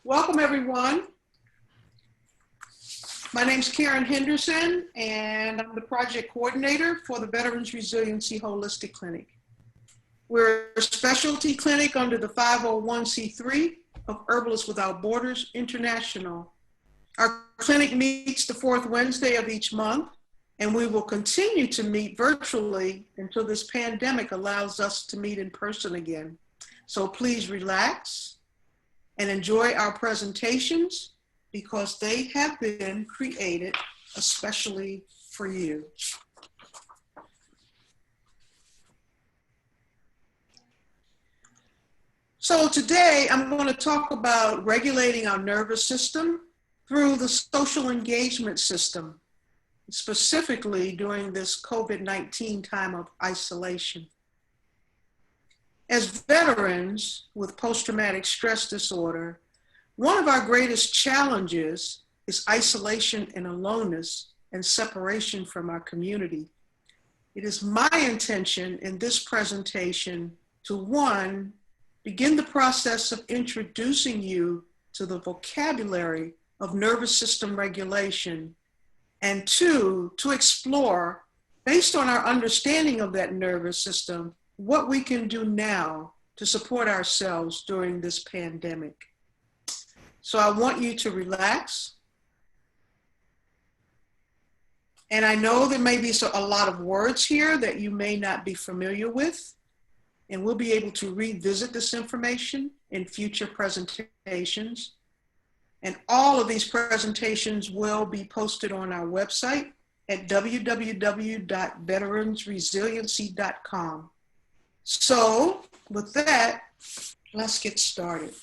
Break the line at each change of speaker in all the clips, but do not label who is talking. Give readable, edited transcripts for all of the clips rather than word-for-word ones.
Welcome, everyone. My name's Karen Henderson, and I'm the project coordinator for the Veterans Resiliency Holistic Clinic. We're a specialty clinic under the 501c3 of Herbalists Without Borders International. Our clinic meets the fourth Wednesday of each month, and we will continue to meet virtually until this pandemic allows us to meet in person again. So please relax and enjoy our presentations because they have been created especially for you. So today I'm going to talk about regulating our nervous system through the social engagement system, specifically during this COVID-19 time of isolation. As veterans with post-traumatic stress disorder, one of our greatest challenges is isolation and aloneness and separation from our community. It is my intention in this presentation to, one, begin the process of introducing you to the vocabulary of nervous system regulation, and two, to explore, based on our understanding of that nervous system, what we can do now to support ourselves during this pandemic. So I want you to relax. And I know there may be a lot of words here that you may not be familiar with, and we'll be able to revisit this information in future presentations. And all of these presentations will be posted on our website at www.veteransresiliency.com. So with that, let's get started.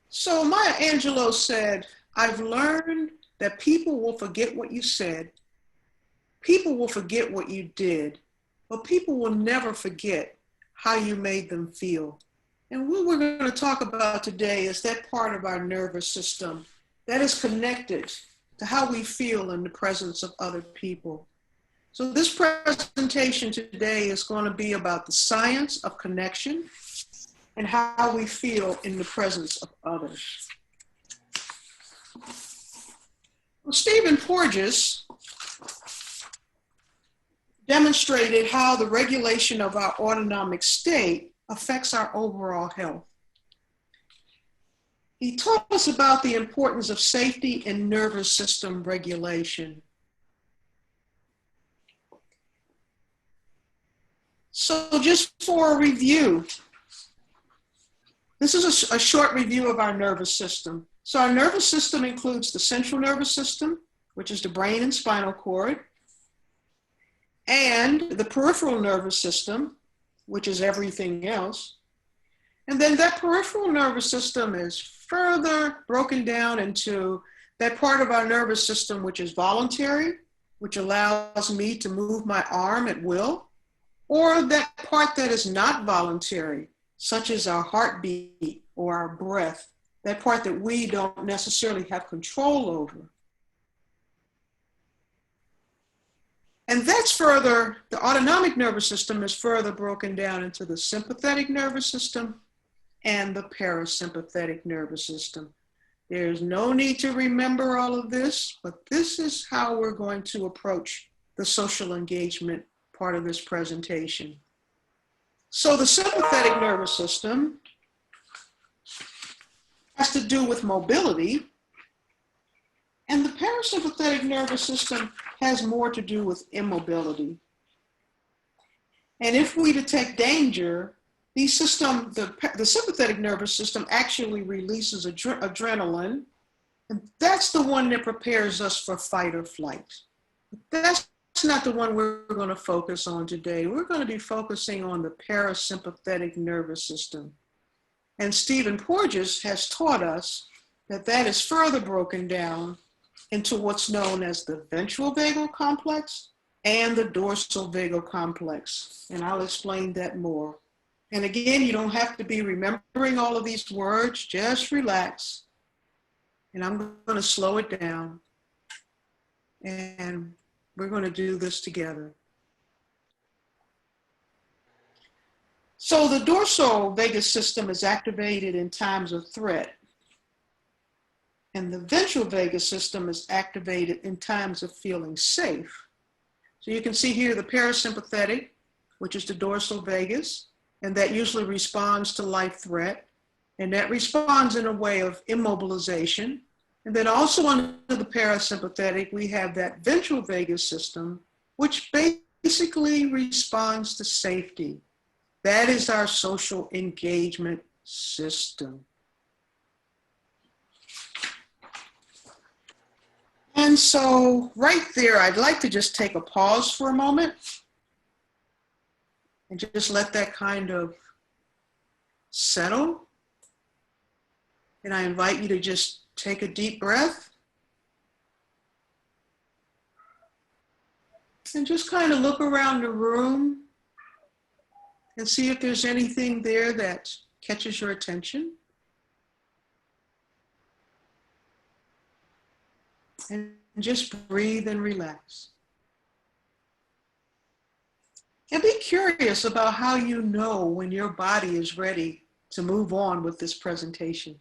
So Maya Angelou said, "I've learned that people will forget what you said, people will forget what you did, but people will never forget how you made them feel." And what we're going to talk about today is that part of our nervous system that is connected to how we feel in the presence of other people. So this presentation today is going to be about the science of connection and how we feel in the presence of others. Well, Stephen Porges demonstrated how the regulation of our autonomic state affects our overall health. He taught us about the importance of safety in nervous system regulation. So just for a review, this is a short review of our nervous system. So our nervous system includes the central nervous system, which is the brain and spinal cord, and the peripheral nervous system, which is everything else. And then that peripheral nervous system is further broken down into that part of our nervous system which is voluntary, which allows me to move my arm at will, or that part that is not voluntary, such as our heartbeat or our breath, that part that we don't necessarily have control over. And that's further, the autonomic nervous system is further broken down into the sympathetic nervous system and the parasympathetic nervous system. There's no need to remember all of this, but this is how we're going to approach the social engagement part of this presentation. So the sympathetic nervous system has to do with mobility, and the parasympathetic nervous system has more to do with immobility. And if we detect danger, the sympathetic nervous system actually releases adrenaline, and that's the one that prepares us for fight or flight. But that's not the one we're going to focus on today. We're going to be focusing on the parasympathetic nervous system. And Stephen Porges has taught us that that is further broken down into what's known as the ventral vagal complex and the dorsal vagal complex. And I'll explain that more. And again, you don't have to be remembering all of these words, just relax. And I'm going to slow it down. And we're going to do this together. So the dorsal vagus system is activated in times of threat, and the ventral vagus system is activated in times of feeling safe. So you can see here the parasympathetic, which is the dorsal vagus, and that usually responds to life threat, and that responds in a way of immobilization. And then also under the parasympathetic, we have that ventral vagus system, which basically responds to safety. That is our social engagement system. And so right there, I'd like to just take a pause for a moment and just let that kind of settle. And I invite you to just take a deep breath and just kind of look around the room and see if there's anything there that catches your attention. And just breathe and relax. And be curious about how you know when your body is ready to move on with this presentation.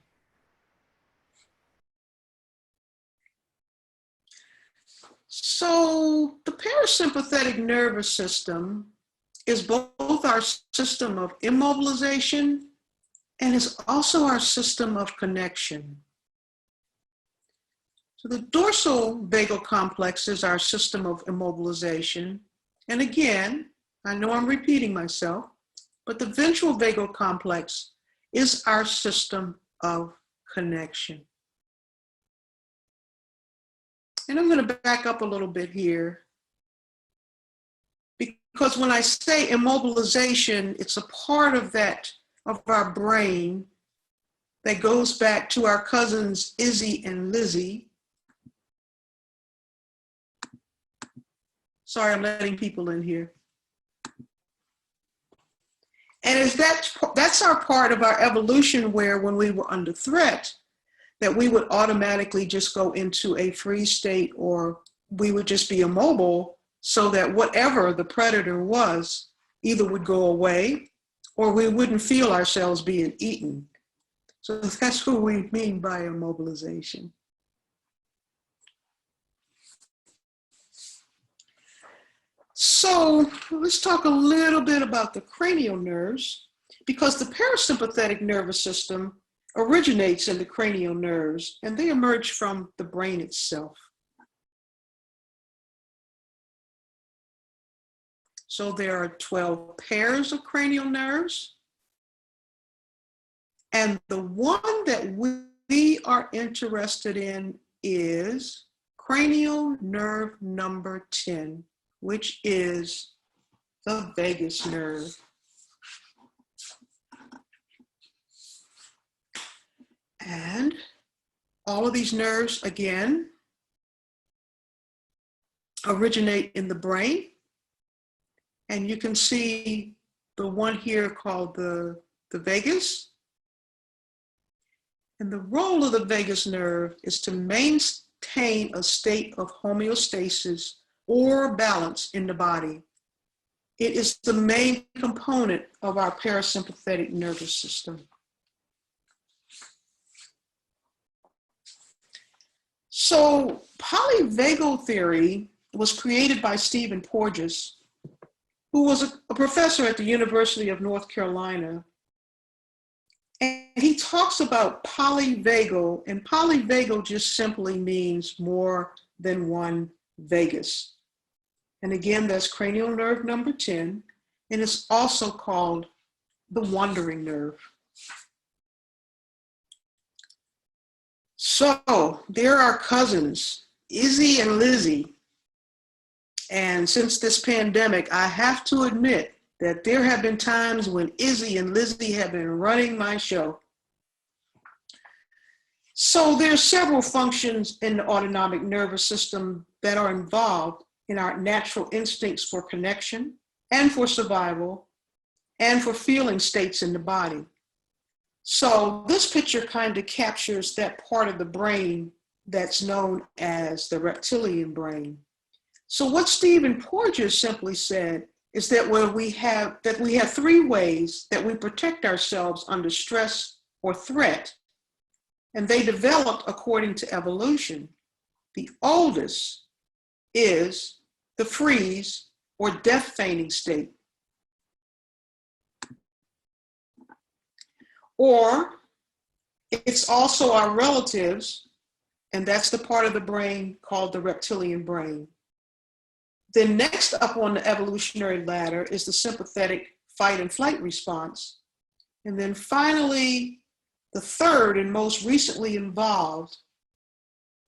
So the parasympathetic nervous system is both our system of immobilization and is also our system of connection. So the dorsal vagal complex is our system of immobilization. And again, I know I'm repeating myself, but the ventral vagal complex is our system of connection. And I'm going to back up a little bit here, because when I say immobilization, it's a part of our brain that goes back to our cousins Izzy and Lizzie. Sorry, I'm letting people in here. And that's our part of our evolution, where when we were under threat, that we would automatically just go into a freeze state, or we would just be immobile, so that whatever the predator was either would go away or we wouldn't feel ourselves being eaten. So that's what we mean by immobilization. So let's talk a little bit about the cranial nerves, because the parasympathetic nervous system originates in the cranial nerves, and they emerge from the brain itself. So there are 12 pairs of cranial nerves, and the one that we are interested in is cranial nerve number 10, which is the vagus nerve. And all of these nerves, again, originate in the brain. And you can see the one here called the vagus. And the role of the vagus nerve is to maintain a state of homeostasis or balance in the body. It is the main component of our parasympathetic nervous system. So polyvagal theory was created by Stephen Porges, who was a professor at the University of North Carolina. And he talks about polyvagal, and polyvagal just simply means more than one vagus. And again, that's cranial nerve number 10, and it's also called the wandering nerve. So there are cousins, Izzy and Lizzie. And since this pandemic, I have to admit that there have been times when Izzy and Lizzie have been running my show. So there are several functions in the autonomic nervous system that are involved in our natural instincts for connection and for survival and for feeling states in the body. So this picture kind of captures that part of the brain that's known as the reptilian brain. So what Stephen Porges simply said is that we have three ways that we protect ourselves under stress or threat, and they developed according to evolution. The oldest is the freeze or death feigning state. Or it's also our relatives, and that's the part of the brain called the reptilian brain. Then next up on the evolutionary ladder is the sympathetic fight and flight response. And then finally, the third and most recently involved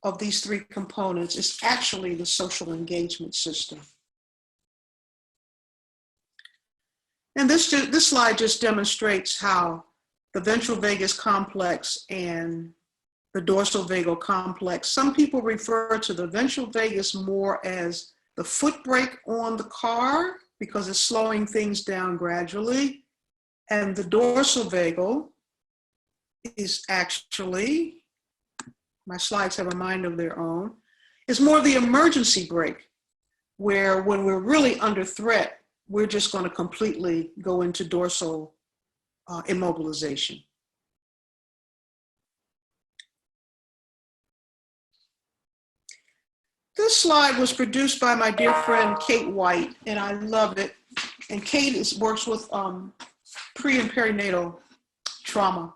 of these three components is actually the social engagement system. And this slide just demonstrates how the ventral vagus complex and the dorsal vagal complex, some people refer to the ventral vagus more as the foot brake on the car because it's slowing things down gradually. And the dorsal vagal is actually, my slides have a mind of their own, is more the emergency brake, where when we're really under threat, we're just going to completely go into dorsal immobilization. This slide was produced by my dear friend Kate White, and I love it. And Kate works with pre and perinatal trauma.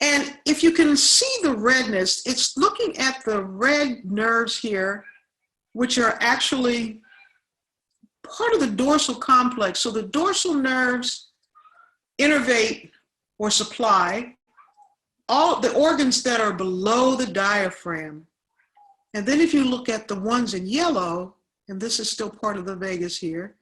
And if you can see the redness, it's looking at the red nerves here, which are actually part of the dorsal complex. So the dorsal nerves innervate or supply all the organs that are below the diaphragm. And then if you look at the ones in yellow, and this is still part of the vagus here,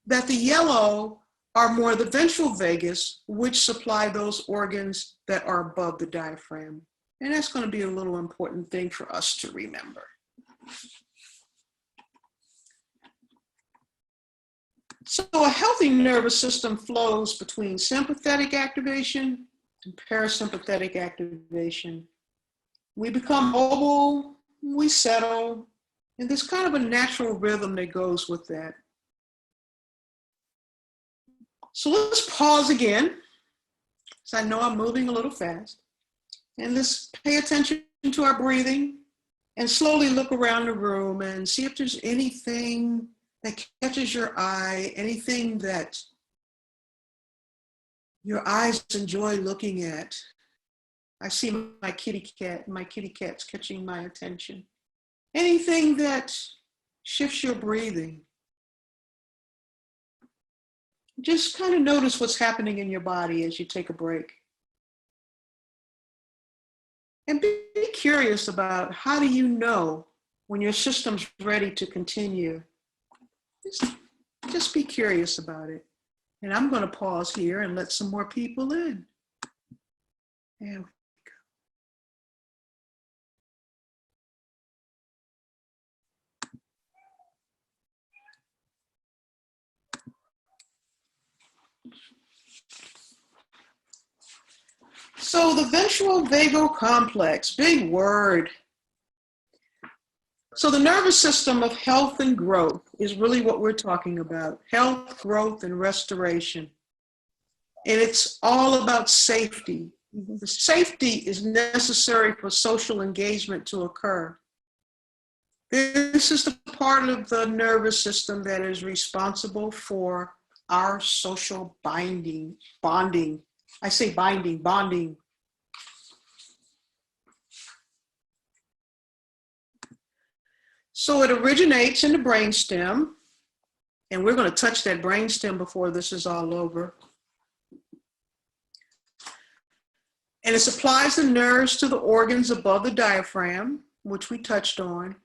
that the yellow are more the ventral vagus, which supply those organs that are above the diaphragm. And that's going to be a little important thing for us to remember. So a healthy nervous system flows between sympathetic activation and parasympathetic activation. We become mobile, we settle, and there's kind of a natural rhythm that goes with that. So let's pause again, because I know I'm moving a little fast. And let's pay attention to our breathing and slowly look around the room and see if there's anything that catches your eye, anything that your eyes enjoy looking at. I see my kitty cat, my kitty cat's catching my attention. Anything that shifts your breathing. Just kind of notice what's happening in your body as you take a break. And be curious about how do you know when your system's ready to continue. Just be curious about it. And I'm going to pause here and let some more people in. There we go. So the ventral vagal complex, big word. So the nervous system of health and growth is really what we're talking about. Health, growth, and restoration. And it's all about safety. The safety is necessary for social engagement to occur. This is the part of the nervous system that is responsible for our social bonding. I say bonding. So it originates in the brainstem, and we're going to touch that brainstem before this is all over. And it supplies the nerves to the organs above the diaphragm, which we touched on.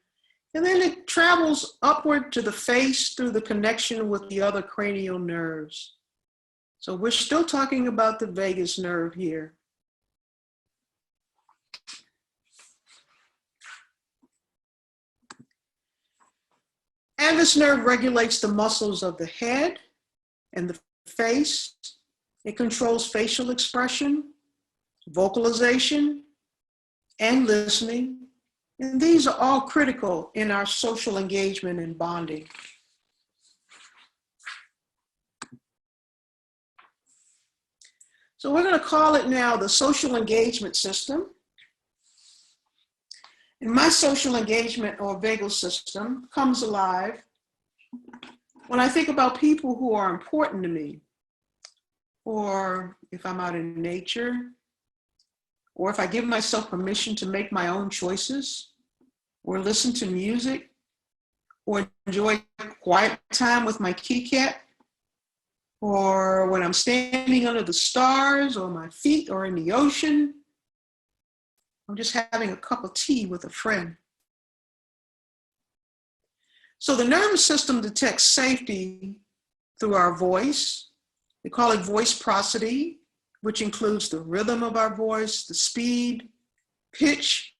And then it travels upward to the face through the connection with the other cranial nerves. So we're still talking about the vagus nerve here. And this nerve regulates the muscles of the head and the face. It controls facial expression, vocalization, and listening. And these are all critical in our social engagement and bonding. So we're going to call it now the social engagement system. And my social engagement or vagal system comes alive when I think about people who are important to me, or if I'm out in nature, or if I give myself permission to make my own choices, or listen to music, or enjoy quiet time with my kitty cat, or when I'm standing under the stars, or my feet are in the ocean, I'm just having a cup of tea with a friend. So the nervous system detects safety through our voice. We call it voice prosody, which includes the rhythm of our voice, the speed, pitch.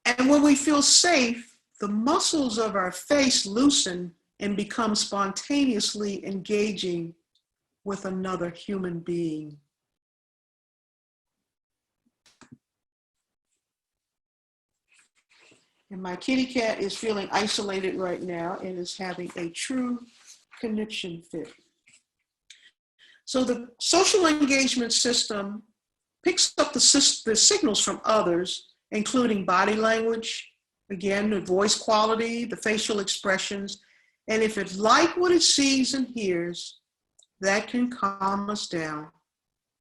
And when we feel safe, the muscles of our face loosen and become spontaneously engaging with another human being. And my kitty cat is feeling isolated right now and is having a true conniption fit. So the social engagement system picks up the signals from others, including body language, again, the voice quality, the facial expressions, and if it likes what it sees and hears, that can calm us down.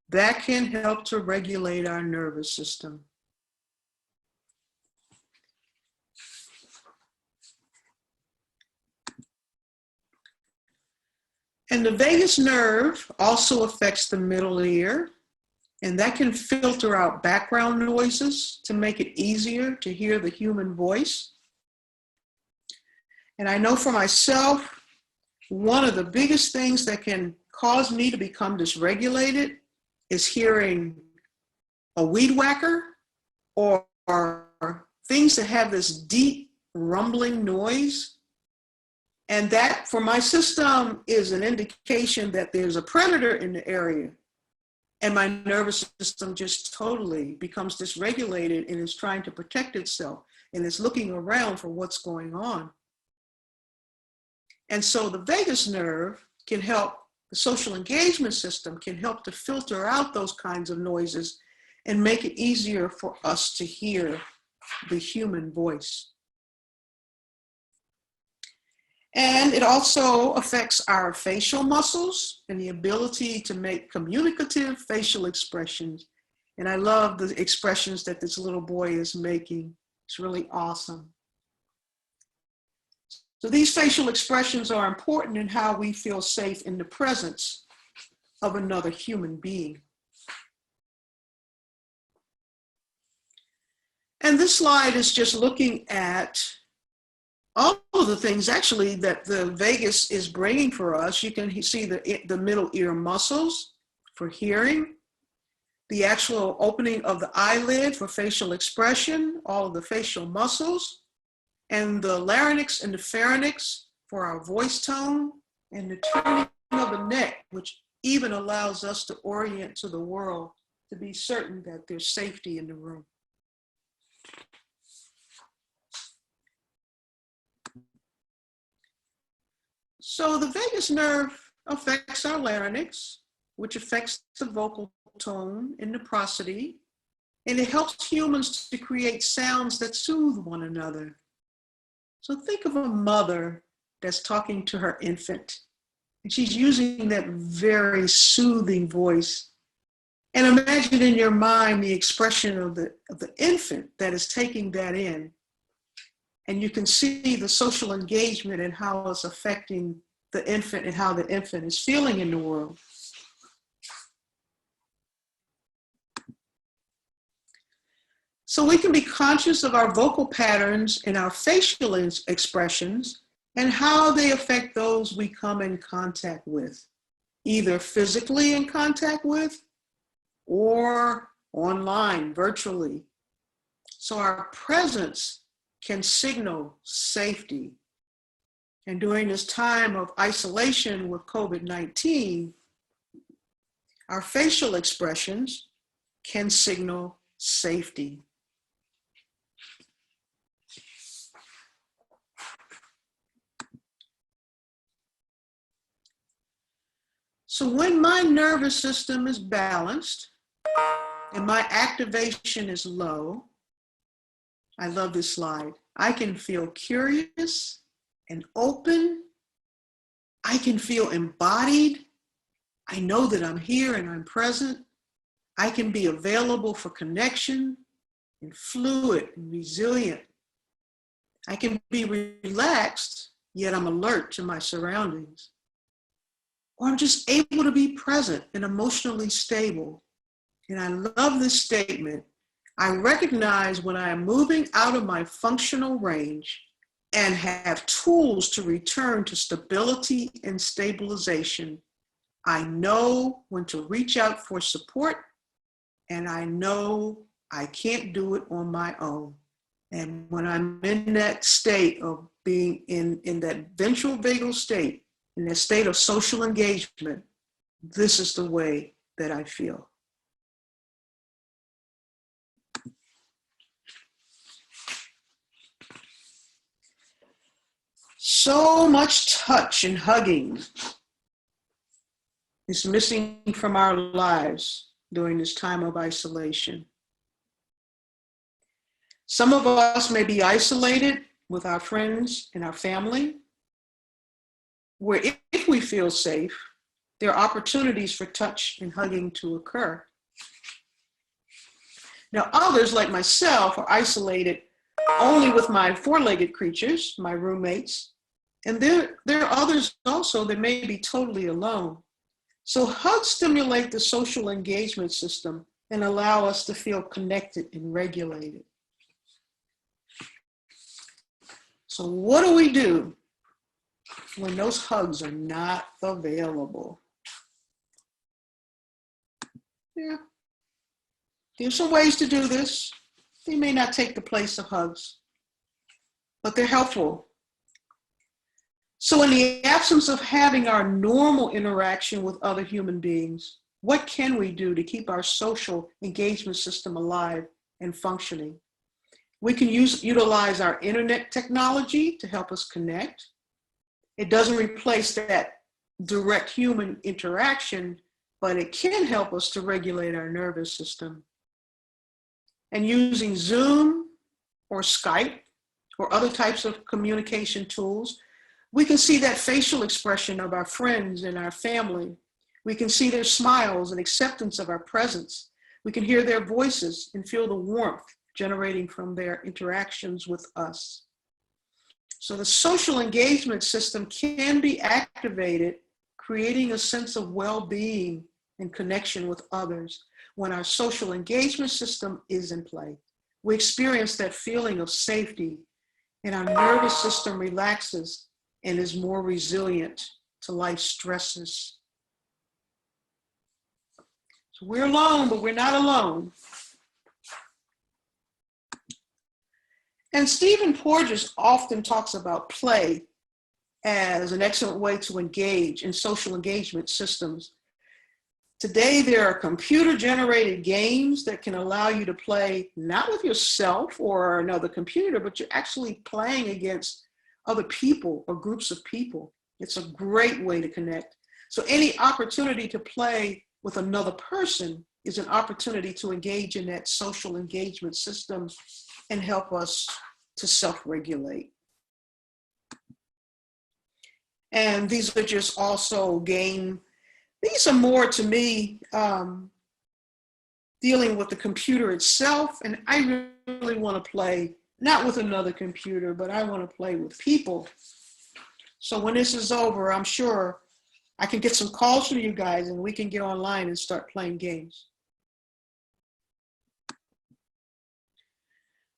That can help to regulate our nervous system. And the vagus nerve also affects the middle ear, and that can filter out background noises to make it easier to hear the human voice. And I know for myself, one of the biggest things that can cause me to become dysregulated is hearing a weed whacker or things that have this deep rumbling noise. And that, for my system, is an indication that there's a predator in the area. And my nervous system just totally becomes dysregulated and is trying to protect itself and is looking around for what's going on. And so the vagus nerve can help, the social engagement system can help to filter out those kinds of noises and make it easier for us to hear the human voice. And it also affects our facial muscles and the ability to make communicative facial expressions. And I love the expressions that this little boy is making. It's really awesome. So these facial expressions are important in how we feel safe in the presence of another human being. And this slide is just looking at all of the things actually that the vagus is bringing for us. You can see the middle ear muscles for hearing, the actual opening of the eyelid for facial expression, all of the facial muscles, and the larynx and the pharynx for our voice tone, and the turning of the neck, which even allows us to orient to the world to be certain that there's safety in the room. So the vagus nerve affects our larynx, which affects the vocal tone and the prosody, and it helps humans to create sounds that soothe one another. So think of a mother that's talking to her infant, and she's using that very soothing voice. And imagine in your mind the expression of the infant that is taking that in. And you can see the social engagement and how it's affecting the infant and how the infant is feeling in the world. So we can be conscious of our vocal patterns and our facial expressions and how they affect those we come in contact with, either physically in contact with or online, virtually. So our presence can signal safety. And during this time of isolation with COVID-19, our facial expressions can signal safety. So when my nervous system is balanced and my activation is low, I love this slide. I can feel curious and open. I can feel embodied. I know that I'm here and I'm present. I can be available for connection and fluid and resilient. I can be relaxed, yet I'm alert to my surroundings. Or I'm just able to be present and emotionally stable. And I love this statement. I recognize when I am moving out of my functional range and have tools to return to stability and stabilization. I know when to reach out for support, and I know I can't do it on my own. And when I'm in that state of being in that ventral vagal state, in that state of social engagement, this is the way that I feel. So much touch and hugging is missing from our lives during this time of isolation. Some of us may be isolated with our friends and our family, where if we feel safe, there are opportunities for touch and hugging to occur. Now, others like myself are isolated only with my four-legged creatures, my roommates, and there are others also that may be totally alone. So hugs stimulate the social engagement system and allow us to feel connected and regulated. So what do we do when those hugs are not available? Yeah, there's some ways to do this. They may not take the place of hugs, but they're helpful. So in the absence of having our normal interaction with other human beings, what can we do to keep our social engagement system alive and functioning? We can utilize our internet technology to help us connect. It doesn't replace that direct human interaction, but it can help us to regulate our nervous system. And using Zoom or Skype or other types of communication tools, we can see that facial expression of our friends and our family. We can see their smiles and acceptance of our presence. We can hear their voices and feel the warmth generating from their interactions with us. So the social engagement system can be activated, creating a sense of well-being and connection with others. When our social engagement system is in play, we experience that feeling of safety, and our nervous system relaxes and is more resilient to life's stresses. So we're alone, but we're not alone. And Stephen Porges often talks about play as an excellent way to engage in social engagement systems. Today, there are computer-generated games that can allow you to play not with yourself or another computer, but you're actually playing against other people or groups of people. It's a great way to connect. So any opportunity to play with another person is an opportunity to engage in that social engagement system and help us to self-regulate. And these are just also these are more to me dealing with the computer itself. And I really want to play, not with another computer, but I want to play with people. So when this is over, I'm sure I can get some calls from you guys and we can get online and start playing games.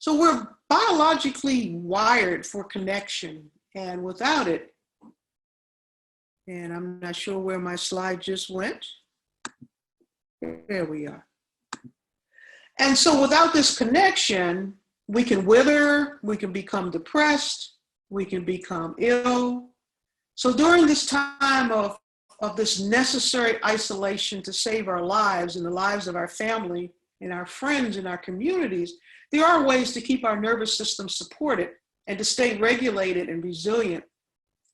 So we're biologically wired for connection, and without it, and I'm not sure where my slide just went. There we are. And so without this connection, we can wither, we can become depressed, we can become ill. So during this time of this necessary isolation to save our lives and the lives of our family and our friends and our communities, there are ways to keep our nervous system supported and to stay regulated and resilient.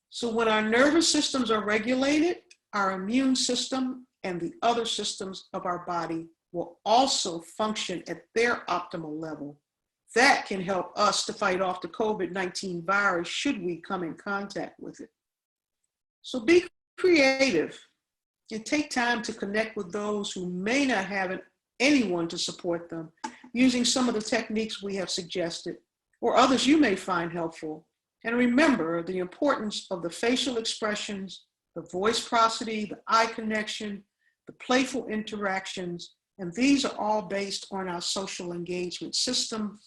So when our nervous systems are regulated, our immune system and the other systems of our body will also function at their optimal level. That can help us to fight off the COVID-19 virus should we come in contact with it. So be creative and take time to connect with those who may not have anyone to support them using some of the techniques we have suggested or others you may find helpful. And remember the importance of the facial expressions, the voice prosody, the eye connection, the playful interactions, and these are all based on our social engagement system,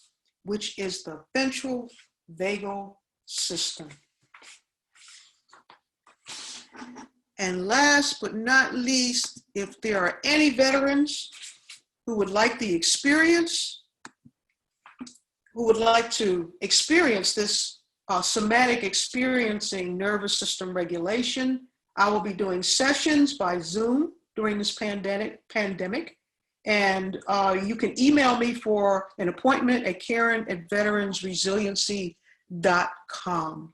which is the ventral vagal system. And last but not least, if there are any veterans who would like the experience, who would like to experience this somatic experiencing nervous system regulation, I will be doing sessions by Zoom during this pandemic. And you can email me for an appointment at Karen@veteransresiliency.com.